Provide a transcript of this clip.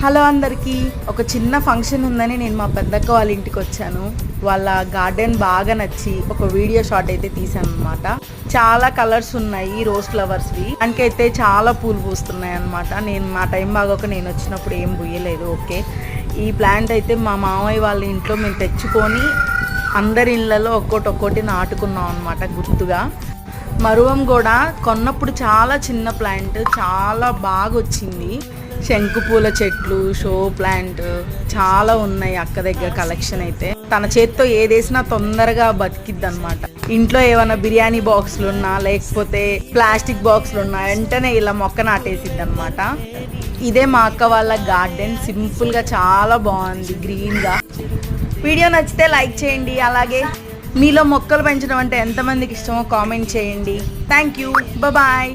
Hello అందరికీ, ఒక చిన్న ఫంక్షన్ ఉందని నేను మా పెద్దక్క వాళ్ళ ఇంటికి వచ్చాను. వాళ్ళ గార్డెన్ బాగా నచ్చి ఒక వీడియో షాట్ అయితే తీసాను అనమాట. చాలా కలర్స్ ఉన్నాయి రోజ్ ఫ్లవర్స్వి, దానికైతే చాలా పూలు పూస్తున్నాయి అనమాట. నేను మా టైం బాగోక నేను వచ్చినప్పుడు ఏం పూయలేదు. ఓకే, ఈ ప్లాంట్ అయితే మా మామయ్య వాళ్ళ ఇంట్లో మేము తెచ్చుకొని అందరి ఇళ్ళలో ఒక్కోటి నాటుకున్నాం అనమాట గుర్తుగా. మరువం కూడా కొన్నప్పుడు చాలా చిన్న ప్లాంట్, చాలా బాగా వచ్చింది. శంకుపూల చెట్లు, షో ప్లాంట్ చాలా ఉన్నాయి అక్క దగ్గర కలెక్షన్. అయితే తన చేత్తో ఏదేసినా తొందరగా బతికిద్ది అనమాట. ఇంట్లో ఏమైనా బిర్యానీ బాక్సులు ఉన్నా లేకపోతే ప్లాస్టిక్ బాక్సులు ఉన్నా వెంటనే ఇలా మొక్క నాటేసిద్ది అనమాట. ఇదే మా అక్క వాళ్ళ గార్డెన్, సింపుల్గా చాలా బాగుంది గ్రీన్గా. వీడియో నచ్చితే లైక్ చేయండి. అలాగే మీలో మొక్కలు పెంచడం అంటే ఎంతమందికి ఇష్టమో కామెంట్ చేయండి. Thank you, bye.